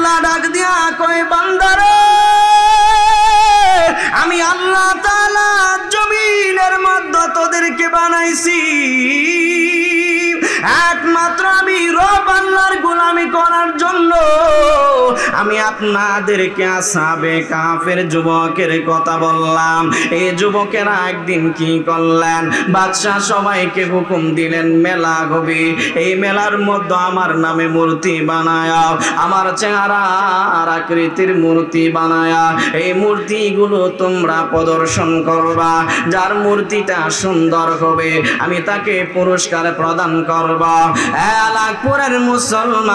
আল্লাহ ডাক দিয়া কয় বান্দারে আমি আল্লাহ তাআলা জমিনের মধ্যে তোদেরকে বানাইছি একমাত্র আমি রব আল্লাহর গোলামি করার জন্য। আমি আপনাদেরকে আসহাবে কাফের যুবকের কথা বললাম। এই যুবকেরা একদিন কি করলেন, বাদশা সবাইকে হুকুম দিলেন মেলা হবে, এই মেলার মধ্যে আমার নামে মূর্তি বানায়া, আমার চেহারা আর আকৃতির মূর্তি বানায়া এই মূর্তিগুলো তোমরা প্রদর্শন করবা। যার মূর্তিটা সুন্দর হবে আমি তাকে পুরস্কার প্রদান করব। আলাকপুরের মুসলমান,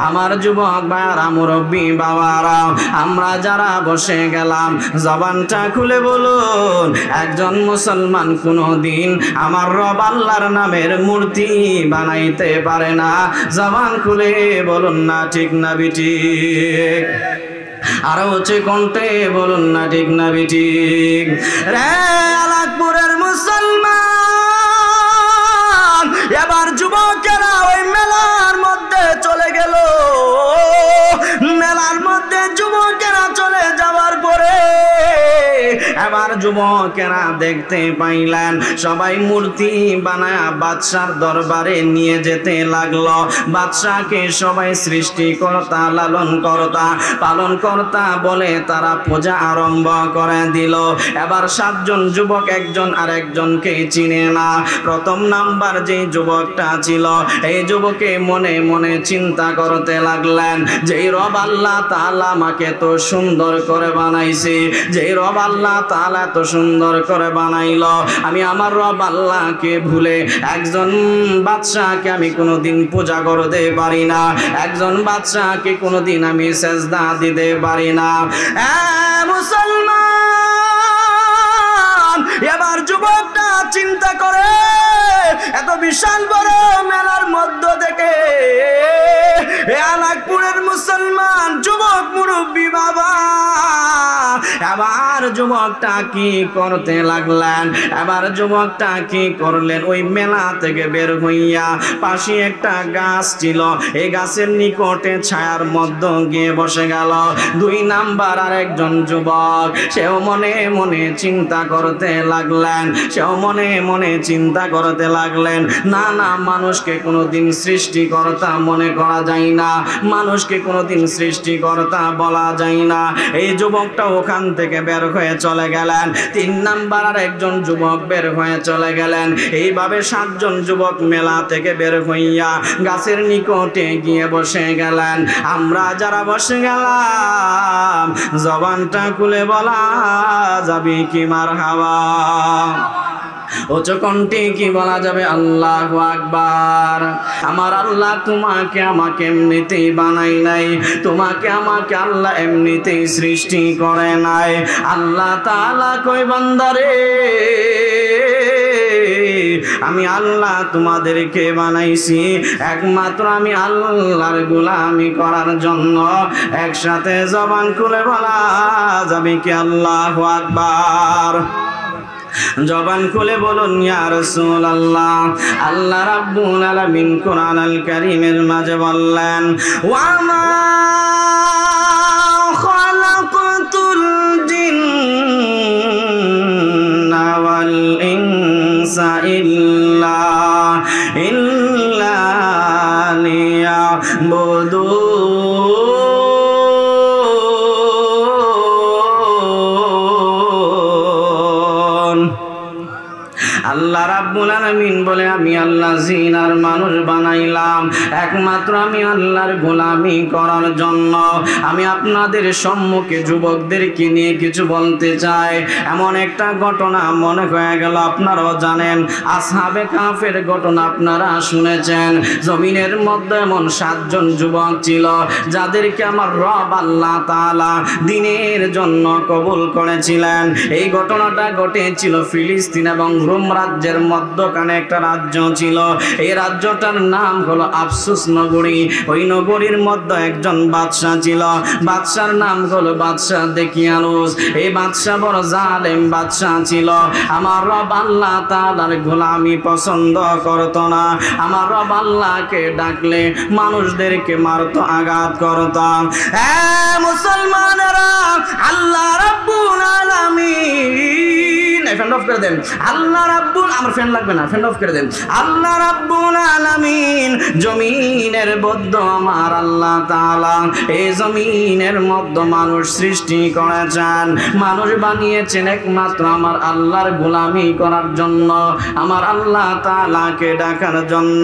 আমার যুবক ভাইরা, মুরব্বী বাবারা, আমরা যারা বসে গেলাম জবানটা খুলে বলুন, একজন মুসলমান কোনদিন আমার রব আল্লাহর নামের মূর্তি বানাইতে পারে না। জবান খুলে বলুন না ঠিক না বিঠিক? আরো হচ্ছে কণ্ঠে বলুন না ঠিক না বিঠিক? রে আলাকপুরের মুসলমান, এবার যুবকেরা ওই মেলার মধ্যে চলে গেল। মেলার মধ্যে যুবকেরা চলে যাওয়ার পরে এবার যুবকেরা দেখতে পাইলেন সবাই মূর্তি বানায়া বাদশার দরবারে নিয়ে যেতে লাগলো। বাদশাকে সবাই সৃষ্টিকর্তা, লালন কর্তা, পালন কর্তা বলে তারা পূজা আরম্ভ করে দিল। এবার 7 জন যুবক একজন আরেকজনকে চিনে না। প্রথম নাম্বার যে যুবকটা ছিল এই যুবকে মনে মনে চিন্তা করতে লাগলেন, যে রব আল্লাহ তাআলা আমাকে তো সুন্দর করে বানাইছে, যে রব আল্লাহ তাআলা তো সুন্দর করে বানাইলো, আমি আমার রব আল্লাহকে ভুলে একজন বাদশাকে আমি কোনোদিন পূজা করতে পারি না, একজন বাদশাকে কোনোদিন আমি সেজদা দিতে পারি না। মুসলমান, এবার যুবকটা চিন্তা করে এত বিশাল বড় মেলার মধ্য থেকে আলাকপুরের মুসলমান যুবক মুরব্বী বাবা, এবার যুবকটা কি করতে লাগলেন? এবার যুবকটা কি করলেন? ওই মেলা থেকে বের হইয়া পাশে একটা গাছ ছিল, এই গাছের নিকটে ছায়ার মধ্যে গিয়ে বসে গেল। 2 নাম্বার আর একজন যুবক, সেও মনে মনে চিন্তা করতে লাগলেন, সেও মনে মনে চিন্তা করতে লাগলেন, না না, মানুষকে কোনোদিন সৃষ্টিকর্তা মনে করা যায় না, মানুষকে কোনোদিন সৃষ্টিকর্তা বলা যায় না। এই যুবকটা ওখান থেকে বের হয়ে চলে গেলেন। 3 নাম্বার আর একজন যুবক বের হয়ে চলে গেলেন। এইভাবে 7 জন যুবক মেলা থেকে বের হইয়া গাছের নিকটে গিয়ে বসে গেলেন। আমরা যারা বসে গেলাম জবানটা খুলে বলা যাবে কি মারহাবা? উচ্চ কণ্ঠে কি বলা যাবে? আল্লাহু আকবার। আমার আল্লাহ তোমাকে আমাকে এমনিতেই বানাই নাই, তোমাকে আমাকে আল্লাহ এমনিতেই সৃষ্টি করে নাই। আল্লাহ তাআলা কই বান্দারে আমি আল্লাহ তোমাদেরকে বানাইছি একমাত্র আমি আল্লাহর গোলামি করার জন্য। একসাথে জবান খুলে বলা যাবে কি আল্লাহু আকবার? জবান খুলে বলুন ইয়া রাসূলুল্লাহ। আল্লাহ রাব্বুল আলামিন কোরআনুল কারীমের মাঝে বললেন, ওয়া মা খালাকাতুল জিন্না ওয়াল ইনসা ইল্লা লিয়াবুদুন। আল্লাহ রাব্বুল আলামিন বলে আমি আল্লাহ জিনার মানুষ বানাইলাম একমাত্র আমি আল্লাহর গোলামি করার জন্য। আমি আপনাদের সম্মুখে যুবকদেরকে নিয়ে কিছু বলতে চাই। এমন একটা ঘটনা মনে হয়ে গেল আপনারাও জানেন, আসহাবে কাফের ঘটনা আপনারা শুনেছেন। জমিনের মধ্যে এমন 7 জন যুবক ছিল যাদেরকে আমার রব আল্লাহ তাআলা দ্বীনের জন্য কবুল করেছিলেন। এই ঘটনাটা ঘটেছিল ফিলিস্তিন এবং রোম রাজ্যের মধ্যখানে একটা রাজ্য ছিল, এই রাজ্যটার নাম হলো আফসুস নগরী। ওই নগরীর মধ্যে একজন বাদশাহ ছিল, বাদশার নাম হলো বাদশাহ দেকিয়ানুস। এই বাদশাহ বড় জালেম বাদশাহ ছিল। আমার রব আল্লাহ তাআলার গোলামি পছন্দ করত না। আমার রব আল্লাহকে ডাকলে মানুষদেরকে মারত, আঘাত করত। মুসলমানেরা, আল্লাহ রাব্বুল আলামিন, ফ্যান অফ করে দেন। আল্লাহ রাব্বুল, আমার ফ্যান লাগবে না, ফ্যান অফ করে দেন। আল্লাহ রাব্বুল আলামিন জমিনের মধ্যে আমার আল্লাহ তাআলা এই জমিনের মধ্যে মানুষ সৃষ্টি করেছেন, মানুষ বানিয়েছেন একমাত্র আমার আল্লাহর গোলামি করার জন্য, আমার আল্লাহ তাআলাকে ডাকার জন্য।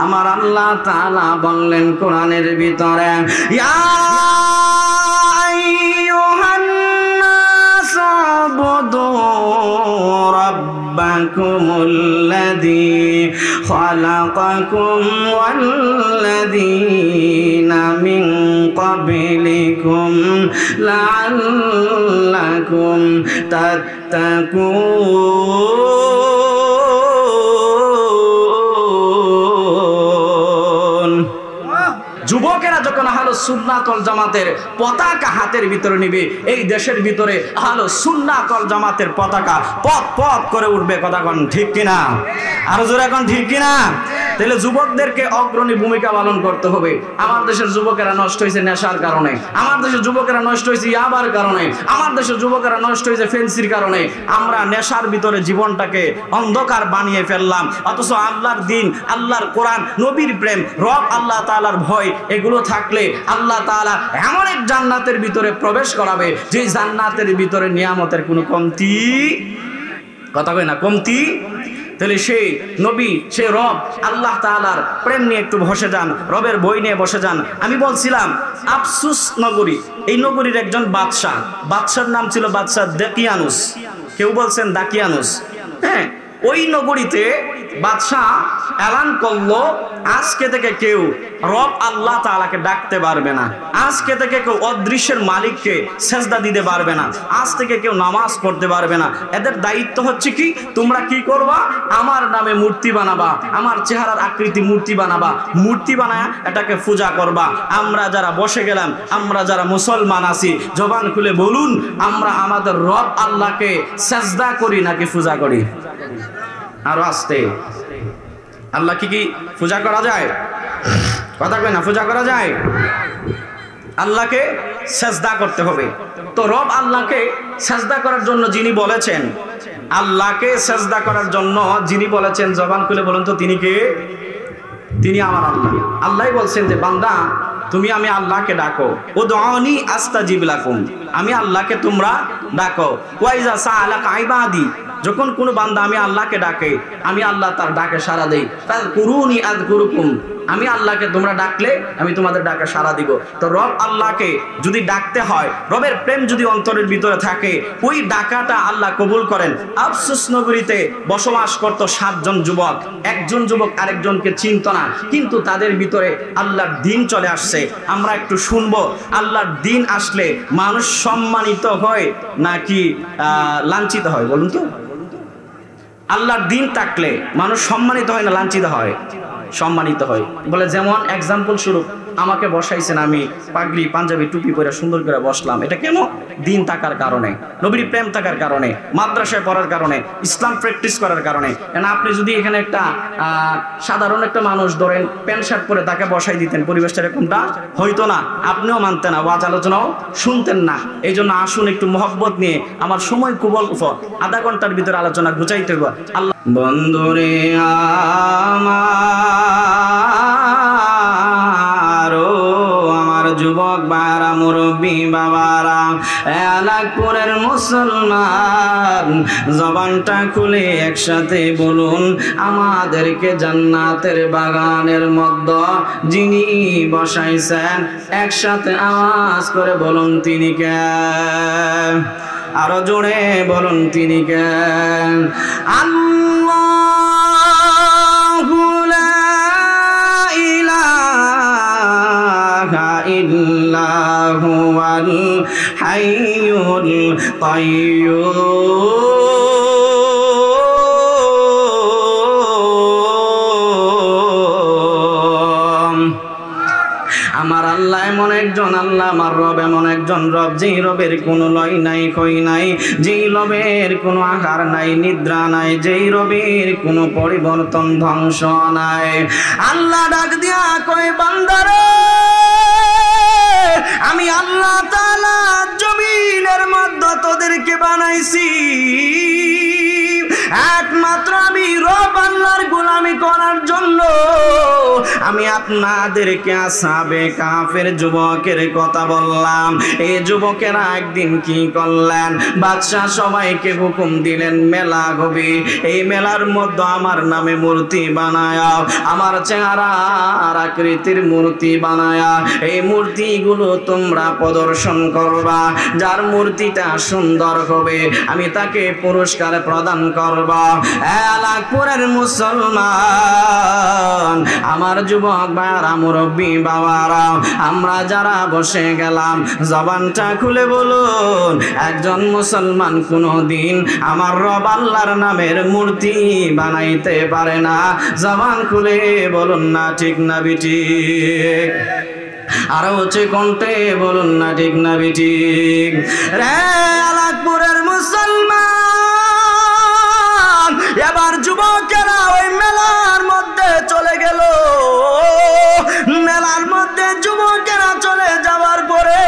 আমার আল্লাহ তাআলা বললেন কোরআনের ভিতরে, ইয়া আইয়ুহান নাস উবুদু রাব্বাকুমুল্লাযী খালাকাকুম ওয়াল্লাযীনা মিন ক্বাবলিকুম লাআল্লাকুম তাত্তাকুন। যুবকেরা যখন আহলুস সুন্নাত ওয়াল জামাতের পতাকা হাতের ভিতরে নিবে, এই দেশের ভিতরে আহলুস সুন্নাত ওয়াল জামাতের পতাকা পথ পথ করে উঠবে। কথা কোন ঠিক কিনা? আরো জোরে এখন ঠিক কিনা? তাহলে যুবকদেরকে অগ্রণী ভূমিকা পালন করতে হবে। আমার দেশের যুবকেরা নষ্ট হয়েছে নেশার কারণে, আমার দেশের যুবকেরা নষ্ট হয়েছে ইয়াবার কারণে, আমার দেশের যুবকেরা নষ্ট হয়েছে ফেন্সির কারণে। আমরা নেশার ভিতরে জীবনটাকে অন্ধকার বানিয়ে ফেললাম, অথচ আল্লাহর দিন, আল্লাহর কোরআন, নবীর প্রেম, রব আল্লাহ তাআলার ভয় এগুলো থাকলে আল্লাহ তাআলা এমন এক জান্নাতের ভিতরে প্রবেশ করাবে যে জান্নাতের ভিতরে নিয়ামতের কোনো কমতি, কথা কই না, কমতি। তাহলে সেই নবী, সে রব আল্লাহ তাআলার প্রেম নিয়ে একটু বসে যান, রবের বই নিয়ে বসে যান। আমি বলছিলাম আফসুস নগরী, এই নগরীর একজন বাদশাহ, বাদশার নাম ছিল বাদশাহ দেকিয়ানুস, কেউ বলছেন দাকিয়ানুস। হ্যাঁ, ওই নগরীতে বাদশাহ এলান করলো আজকে থেকে কেউ রব আল্লাহ তাআলাকে ডাকতে পারবে না, আজকে থেকে কেউ অদৃশ্যের মালিককে সেজদা দিতে পারবে না, আজ থেকে কেউ নামাজ পড়তে পারবে না। এদের দায়িত্ব হচ্ছে কি, তোমরা কি করবা, আমার নামে মূর্তি বানাবা, আমার চেহারার আকৃতি মূর্তি বানাবা, মূর্তি বানায় এটাকে পূজা করবা। আমরা যারা বসে গেলাম, আমরা যারা মুসলমান আছি, জবান খুলে বলুন, আমরা আমাদের রব আল্লাহকে সেজদা করি নাকি পূজা করি? আরো আসতে, আল্লাহ কি পূজা করা যায়? কথা কই না, পূজা করা যায়? আল্লাহকে সেজদা করতে হবে। তো রব আল্লাহকে সেজদা করার জন্য যিনি বলেছেন, আল্লাহকে সেজদা করার জন্য যিনি বলেছেন, জবান খুলে বলুন তো তিনি কে? তিনি আমার আল্লাহ। আল্লাহই বলছেন যে বান্দা তুমি আমি আল্লাহকে ডাকো, উদউনি আস্তাজিব লাকুম, আমি আল্লাহকে তোমরা ডাকো। ওয়াইজা সাআলাকা ইবাদি, যখন কোনো বান্দা আমি আল্লাহকে ডাকে, আমি আল্লাহ তার ডাকে সাড়া দেই। ফাযকুরুনি আযকুরুকুম, আমি আল্লাহকে তোমরা ডাকলে আমি তোমাদের ডাকে সাড়া দিব। তো রব আল্লাহকে যদি ডাকতে হয়, রবের প্রেম যদি অন্তরের ভিতরে থাকে, ওই ডাকাটা আল্লাহ কবুল করেন। আফসুস নগরীতে বসবাস করত 7 জন যুবক, একজন যুবক আরেকজনকে চিনত না, কিন্তু তাদের ভিতরে আল্লাহর দ্বীন চলে আসছে। আমরা একটু শুনবো, আল্লাহর দ্বীন আসলে মানুষ সম্মানিত হয় নাকি লাঞ্ছিত হয়? বলুন তো, আল্লাহর দ্বীন থাকলে মানুষ সম্মানিত হয় না লাঞ্ছিত হয়? সম্মানিত হয়। বলে যেমন এক্সাম্পল স্বরূপ আমাকে বসাইছেন, আমি পাগড়ি পাঞ্জাবি টুপি পরে সুন্দর করে বসলাম, এটা কেন? দ্বীন থাকার কারণে, নবীর প্রেম থাকার কারণে, মাদ্রাসায় পড়ার কারণে, ইসলাম প্র্যাকটিস করার কারণে। কেন আপনি যদি এখানে একটা সাধারণ একটা মানুষ ধরেন প্যান্ট শার্ট পরে তাকে বসাই দিতেন, পরিবেশটা এরকমটা হইতো না, আপনিও মানতেন না, ওয়াজ আলোচনাও শুনতেন না। এই জন্য আসুন একটু মহব্বত নিয়ে, আমার সময় খুব অল্প, আধা ঘন্টার ভিতরে আলোচনা গুছাইতে হবে। আল্লাহ বন্ধুরে আমার যুবক ভাইরা, মুরব্বী বাবারা, এলাকপুরের মুসলমান, জবানটা খুলে একসাথে বলুন, আমাদেরকে জান্নাতের বাগানের মধ্যে যিনি বসাইছেন, একসাথে আওয়াজ করে বলুন তিনি কে? আরো জোরে বলুন তিনি কে? আল্লাহু লা ইলাহা ইল্লা হুয়াল হাইয়ুল কাইয়্যুম। আল্লাহ এমন একজন আল্লাহ, আমার রব এমন একজন রব, যেই রবের কোনো লয় নাই ক্ষয় নাই, যেই রবের কোনো আহার নাই নিদ্রা নাই, যেই রবের কোনো পরিবর্তন ধ্বংস নাই। আল্লাহ ডাক দিয়া কয় বান্দারে, আমি আল্লাহ তাআলা জমিনের মধ্যে তোদেরকে বানাইছি একমাত্র আমি রব আল্লাহর গোলামি করার জন্য। আমি আপনাদেরকে আসহাবে কাফের যুবকের কথা বললাম। এই যুবকেরা একদিন কি করলেন, বাদশাহ সবাইকে হুকুম দিলেন মেলা হবে, এই মেলার মধ্যে আমার নামে মূর্তি বানায়া, আমার চেহারা আর আকৃতির মূর্তি বানায়া এই মূর্তিগুলো তোমরা প্রদর্শন করবা। যার মূর্তিটা সুন্দর হবে আমি তাকে পুরস্কার প্রদান করব। এলাকার মুসলমান, আমার যুবক ভাইরা, মুরব্বী বাবারা, আমরা যারা বসে গেলাম জবানটা খুলে বলুন, একজন মুসলমান কোনদিন আমার রব আল্লাহর নামের মূর্তি বানাইতে পারে না। জবান খুলে বলুন না ঠিক না বিঠিক? আরো হচ্ছে কণ্ঠে বলুন না ঠিক না বিঠিক? রে আলাকপুরের মুসলমান, এবার যুবকেরা ওই মেলার মধ্যে চলে গেল। মেলার মধ্যে যুবকেরা চলে যাওয়ার পরে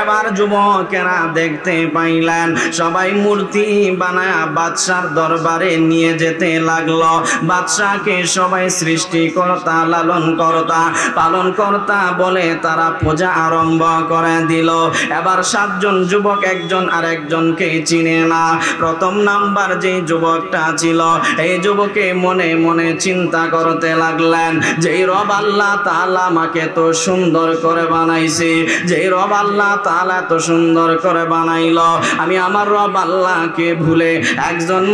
এবার যুবকেরা দেখতে পাইলেন সবাই মূর্তি বানায়া বাদশার দরবারে নিয়ে যেতে লাগলো। বাদশাকে সবাই সৃষ্টিকর্তা, লালন কর্তা, পালন কর্তা বলে তারা পূজা আরম্ভ করে দিল। এবার 7 জন যুবক একজন আরেকজনকে চিনে না। প্রথম নাম্বার যে যুবকটা ছিল, এই যুবকে মনে মনে চিন্তা করতে লাগলেন, যে রব আল্লাহ তাআলা আমাকে তো সুন্দর করে বানাইছে, যে রব আল্লাহ তাআলা তো সুন্দর করে বানাইলো, আমি আমার রব আল্লাহকে ভুলে একজন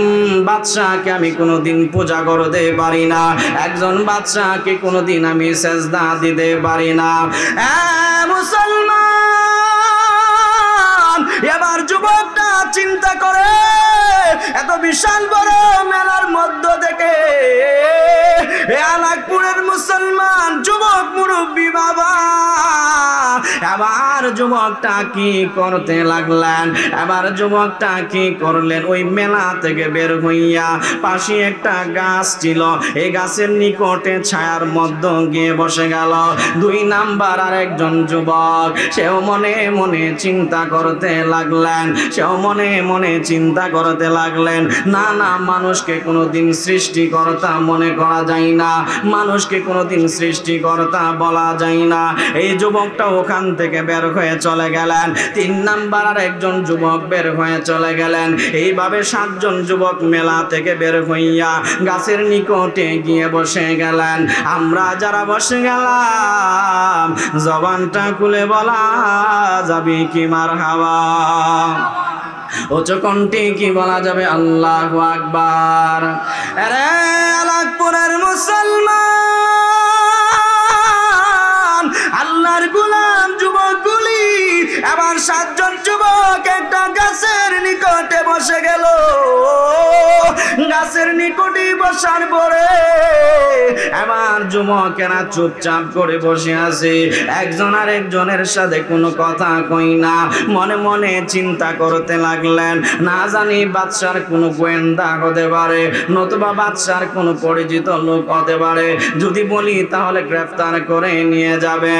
বাদশাকে আমি কোনোদিন পূজা করতে পারি না, একজন বাদশাকে কোনোদিন আমি সেজদা দিতে পারি না। মুসলমান, এবার যুবকটা চিন্তা করে, এত বিশাল বড় মেলার মধ্য থেকে আলাকপুরের মুসলমান যুবক মুরব্বী বাবা, এবার যুবকটা কি করতে লাগলেন, এবার যুবকটা কি করলেন, ওই মেলা থেকে বের হইয়া পাশে একটা গাছ ছিল, এই গাছের নিকটে ছায়ার মধ্যে গিয়ে বসে গেল। 2 নাম্বার আর একজন যুবক, সেও মনে মনে চিন্তা করতে লাগলেন, সেও মনে মনে চিন্তা করতে লাগলেন, না না, মানুষকে কোনোদিন সৃষ্টিকর্তা মনে করা যায় না, মানুষকে কোনোদিন সৃষ্টিকর্তা বলা যায় না। এই যুবকটা ওখান থেকে বের হয়ে চলে গেলেন। 3 নাম্বার আর একজন যুবক বের হয়ে চলে গেলেন। এইভাবে 7 জন যুবক মেলা থেকে বের হইয়া গাছের নিকটে গিয়ে বসে গেলেন। আমরা যারা বসে গেলাম জবানটা খুলে বলা যাবে কি মারহাবা? উচ্চ কণ্ঠে কি বলা যাবে আল্লাহু আকবার? আরে আলাকপুরের মুসলমান, আল্লাহর গোলাম যুবকগুলি এবার 7 জন যুবক একটা গাছের নিকটে বসে গেল। গাছের নিকটে বসার পরে এবার যুবকেরা চুপচাপ করে বসে আছে, একজন আর একজনের সাথে কোনো কথা কই না, মনে মনে চিন্তা করতে লাগলেন, না জানি বাদশার কোনো গোয়েন্দা হতে পারে, নতুবা বাদশার কোনো পরিচিত লোক হতে পারে, যদি বলি তাহলে গ্রেফতার করে নিয়ে যাবে।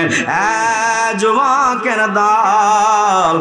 যুবকের দল,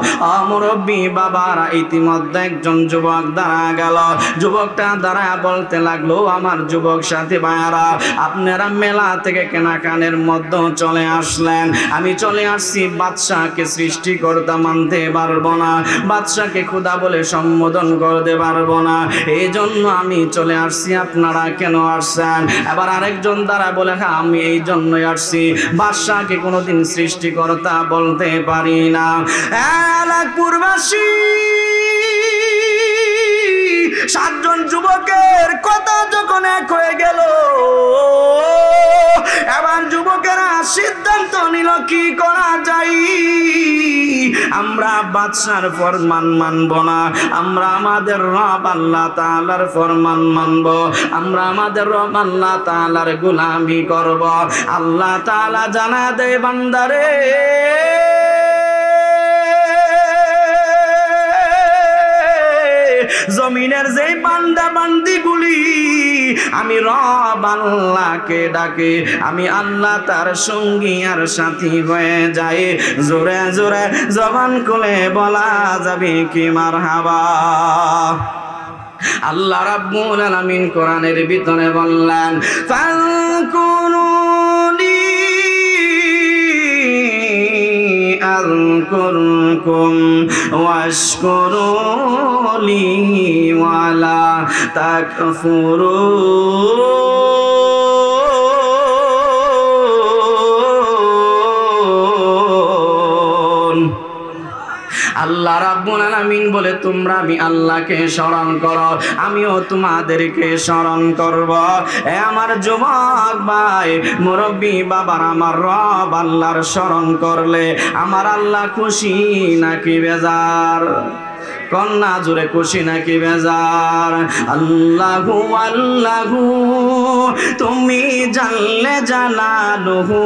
মুরব্বী বাবারা, ইতিমধ্যে একজন যুবক দাঁড়া গেল। যুবকটা দাঁড়া বলতে লাগলো, আমার যুবক সাথী ভাইয়ারা, আপনারা মেলা থেকে কেনাকানের মধ্যে চলে আসলেন, আমি চলে আসছি বাদশাকে সৃষ্টিকর্তা মানতে পারবো না, বাদশাকে খোদা বলে সম্বোধন করতে পারবো না, এই জন্য আমি চলে আসছি। আপনারা কেন আসছেন? এবার আরেকজন দ্বারা বলে, হ্যাঁ আমি এই জন্যই আসছি, বাদশাকে কোনোদিন সৃষ্টিকর্তা বলতে পারি না। এলাকপুরবাসী 7 জন যুবকের কথা যখন এক হয়ে গেল, এবার যুবকেরা সিদ্ধান্ত নিল কি করা যায়। আমরা বাদশার ফরমান মানব না, আমরা আমাদের রব আল্লাহ তাআলার ফরমান মানব, আমরা আমাদের রব আল্লাহ তাআলার গোলামি করব। আল্লাহ তাআলা জানা দেয় বান্দারে জমিনের যে বান্দা বান্দিগুলি আমি রব আল্লাহকে ডাকে, আমি আল্লাহ তার সঙ্গী আর সাথী হয়ে যায়। জোরে জোরে জবান খুলে বলা যাবে কি মারহাবা। আল্লাহ রাব্বুল আলামিন কোরআনের ভিতরে বললেন ফাকুনুনি আযকুরকুম ওয়াশকুরুলি ওয়ালা তাকফুরুন। আল্লাহ রাব্বুল আলামিন বলে তোমরা আমি আল্লাহকে স্মরণ করো, আমিও তোমাদেরকে স্মরণ করব। এ আমার যুবক ভাই মুরব্বী বাবার, আমার রব আল্লাহর স্মরণ করলে আমার আল্লাহ খুশি নাকি বেজার? কন্যা জুড়ে খুশি নাকি বেজার? আল্লাহু আল্লাহু তুমি জানলে জালালুহু,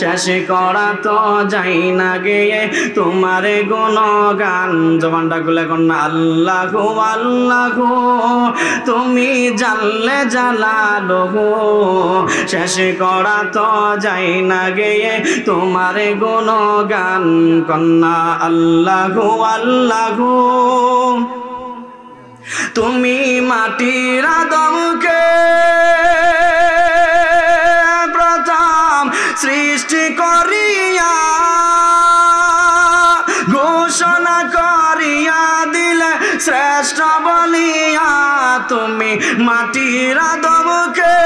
শেষ করা তো যাই না গেয়ে তোমারে গুণগান। জবানটা খুলে কন্যা আল্লাহু আল্লাহু তুমি জানলে জালালুহু, শেষ করা তো যাই না গেয়ে তোমারে গুণগান। কন্যা আল্লাহু আল্লাহু তুমি মাটির আদমকে প্রথম সৃষ্টি করিয়া ঘোষণা করিয়া দিলে শ্রেষ্ঠ বলিয়া, তুমি মাটির আদমকে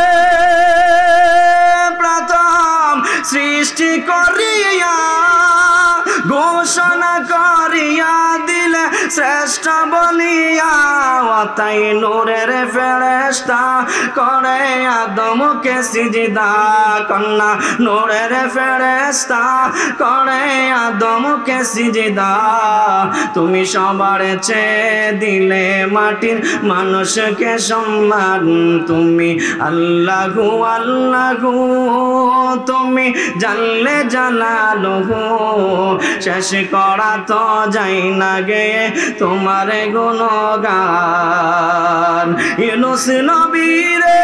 প্রথম সৃষ্টি করিয়া ঘোষণা করিয়া দিলে শ্রেষ্ঠ বলিয়া। তাই নূরের ফেরেশতা করে আদমকে সিজদা। কন্যা নূরের ফেরেশতা করে আদমকে সিজদা। তুমি সবার চেয়ে দিলে মাটির মানুষকে সম্মান। তুমি আল্লাহু আল্লাহু তুমি জানলে জালালুহু, শেষ করা তো যাই না গেয়ে তোমার গুণগান। ইউনূস নবীরে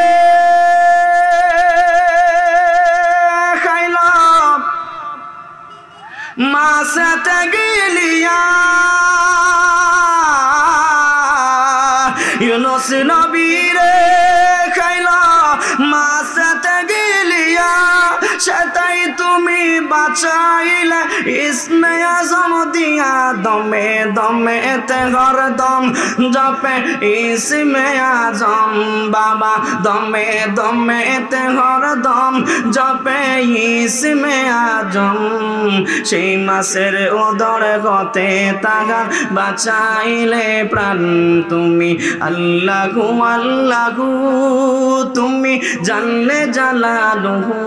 খাইল মাছতে গিলিয়া, ইউনূস নবীরে খাইল মাছতে গিলিয়া, সেটাই তুমি বাঁচাইলে ইসমে আজম দিয়া। দমে দমে তে হরদম জপে ইসমে আজম বাবা, দমে দমে তে হরদম জপে ইসমে আজম। সেই মাসের উদর হতে তাহার বাঁচাইলে প্রাণ। তুমি আল্লাহু আল্লাহু তুমি জানলে জালালুহু,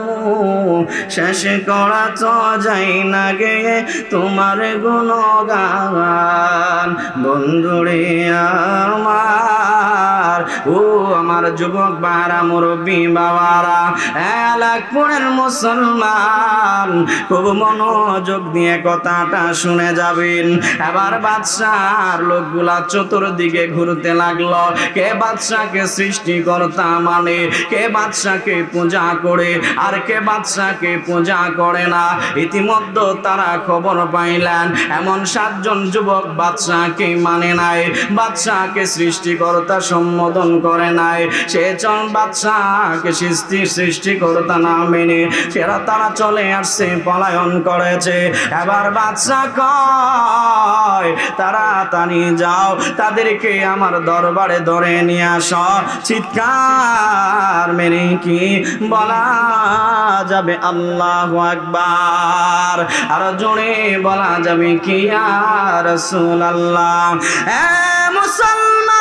শেষ করা তো যাই না গেয়ে তোমার গুণগান। বন্ধুরে আমার, ও আমার যুবক বারা মুরব্বী বাবারা, এলাকপুরের মুসলমান খুব মনোযোগ দিয়ে কথাটা শুনে যাবেন। এবার বাদশার লোকগুলা চতুর্দিকে ঘুরতে লাগলো। কে বাদশাকে সৃষ্টিকর্তা মানে, কে বাদশাকে পূজা করে আর কে বাদশাকে পূজা করে না। ইতিমধ্যে তারা খবর পাইলেন এমন 7 জন যুবক বাদশাকে মানে নাই, বাদশাকে সৃষ্টিকর্তা সম্বোধন করে নাই। সে জন বাদশাকে সৃষ্টিকর্তা না মেনে তারা চলে আসছে, পলায়ন করেছে। এবার বাদশা কয় তাড়াতাড়ি যাও, তাদেরকে আমার দরবারে ধরে নিয়ে আস। চিৎকার মেরে কি বলা যাবে আল্লাহু আকবার? আর জোরে বলা যাবে কি ইয়া রাসূলুল্লাহ? এ মুসলমান,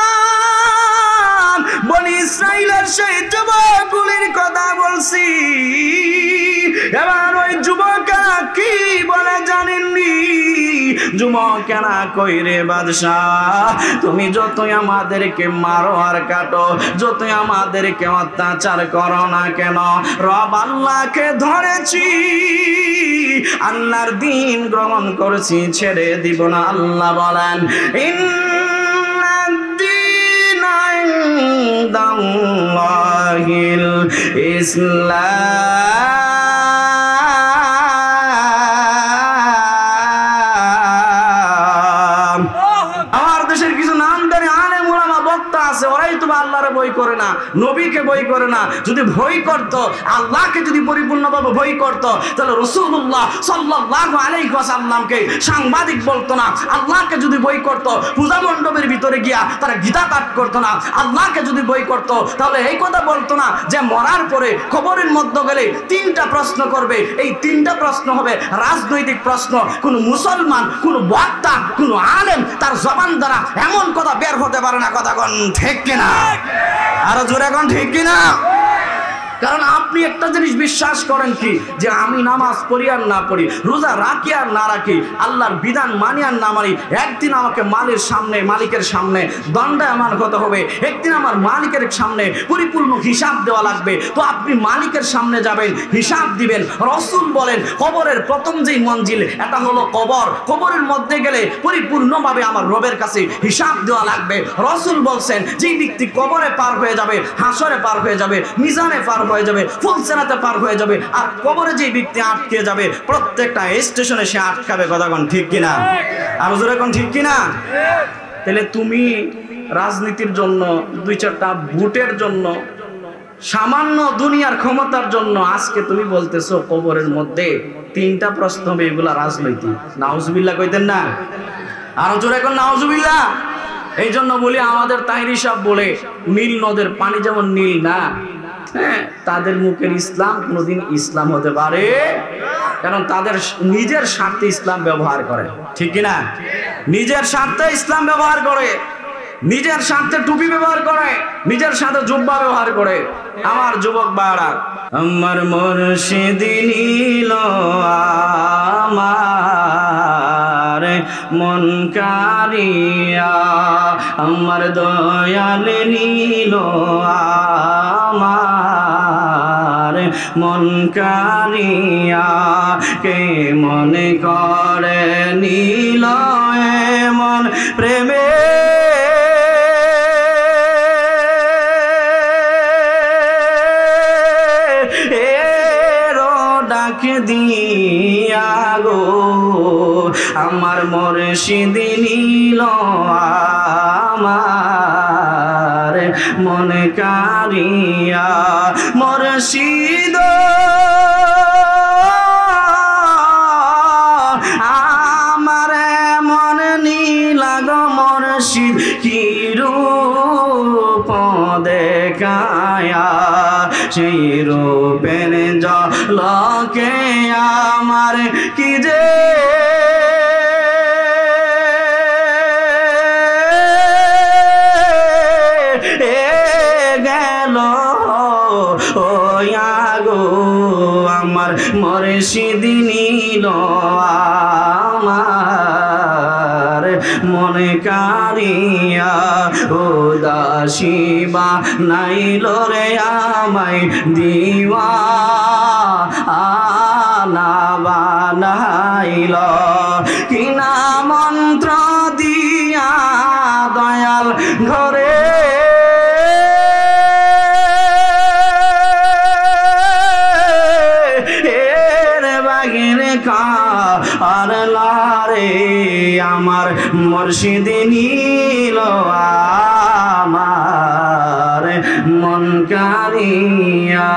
বনি ইসরাইলের সেই যুবকগুলির কথা বলছি। এবার ওই যুবকরা কি বলে জানেননি? যুবকেরা কই রে বাদশাহ, তুমি যতই আমাদেরকে মারো আর কাটো, যতই আমাদেরকে অত্যাচার করো না কেন, রব আল্লাহকে ধরেছি, আল্লাহর দিন গ্রহণ করেছি, ছেড়ে দিব না। আল্লাহ বলেন ইন্নাদ-দীন-ইনদাল্লাহিল ইসলাম। আমার দেশের কিছু নামদারি আলেম ওলামা বক্তা আছে, ওরাই তো আল্লাহরে ভয় করে না, নবীকে ভয় করে না। যদি ভয় করত, আল্লাহকে যদি পরিপূর্ণভাবে ভয় করত, তাহলে রাসূলুল্লাহ সাল্লাল্লাহু আলাইহি ওয়াসাল্লামকে সাংবাদিক বলতো না। আল্লাহকে যদি ভয় করত, পূজা মণ্ডপের ভিতরে গিয়া তারা গীতা পাঠ করতো না। আল্লাহকে যদি ভয় করত, তাহলে এই কথা বলতো না যে মরার পরে কবরের মধ্যে গেলে 3টা প্রশ্ন করবে, এই 3টা প্রশ্ন হবে রাজনৈতিক প্রশ্ন। কোন মুসলমান, কোন বক্তা, কোন আলেম তার জবান দ্বারা এমন কথা বের হতে পারে না। কথা কোন ঠিক কিনা? আরো জোরে কোন ঠিক কিনা? কারণ আপনি একটা জিনিস বিশ্বাস করেন কি, যে আমি নামাজ পড়ি আর না পড়ি, রোজা রাখি আর না রাখি, আল্লাহর বিধান মানি আর না মানি, একদিন আমাকে মালিকের সামনে দণ্ডায়মান হতে হবে, একদিন আমার মালিকের সামনে পরিপূর্ণ হিসাব দেওয়া লাগবে। তো আপনি মালিকের সামনে যাবেন, হিসাব দিবেন। রাসূল বলেন কবরের প্রথম যেই মঞ্জিল এটা হলো কবর, কবরের মধ্যে গেলে পরিপূর্ণভাবে আমার রবের কাছে হিসাব দেওয়া লাগবে। রাসূল বলছেন যেই ব্যক্তি কবরে পার হয়ে যাবে, হাসরে পার হয়ে যাবে, মিজানে পার হয়ে যাবে, ফুলসেরাতে পার হয়ে যাবে, আর কবরে যে ব্যক্তি আটকে যাবে প্রত্যেকটা স্টেশনে সে আটকাবে। কথা কোন ঠিক কিনা? আর জোরে কোন ঠিক কিনা? তাহলে তুমি রাজনীতির জন্য, 2-4টা ভোটের জন্য, সামান্য দুনিয়ার ক্ষমতার জন্য আজকে তুমি বলতেছো কবরের মধ্যে 3টা প্রশ্ন হবে, এগুলা রাজনৈতিক। নাউজুবিল্লাহ কইতেন না? আর জোরে কোন নাউজুবিল্লাহ। এই জন্য বলি, আমাদের তাহিরি সাহেব বলে নীল নদের পানি যেমন নীল না, হ্যাঁ, তাদের মুখের ইসলাম কোনোদিন ইসলাম হতে পারে, কারণ তাদের নিজের স্বার্থে ইসলাম ব্যবহার করে। ঠিক কিনা? নিজের স্বার্থে ইসলাম ব্যবহার করে, নিজের স্বার্থে টুপি ব্যবহার করে, নিজের সাথে জুব্বা ব্যবহার করে। আমার যুবক ভাইরা, আমার মুর্শিদ নীল আমার মন কারিয়া, আমার দয়াল নীল আমার মন কারিয়া, কে মনে করে নীল এমন প্রেমে দিয়া গো, আমার মুর্শিদ নীল আমার মন কারিয়া, মুর্শিদ আমার মন নীলা গো, মুর্শিদ কি রূপ দেখায়া, সেই রূপের ঝলকে আমার কি যে গেল গো, আমার মুর্শিদ নীল আমার মনে কারিয়া, উদাসীবা নাইল রে আমায় দিওয়ানা বানাইল, কিনা মন্ত্র দিয়া দয়াল ঘরে আর লারে, আমার মুর্শিদ নীল আমার মন কারিয়া।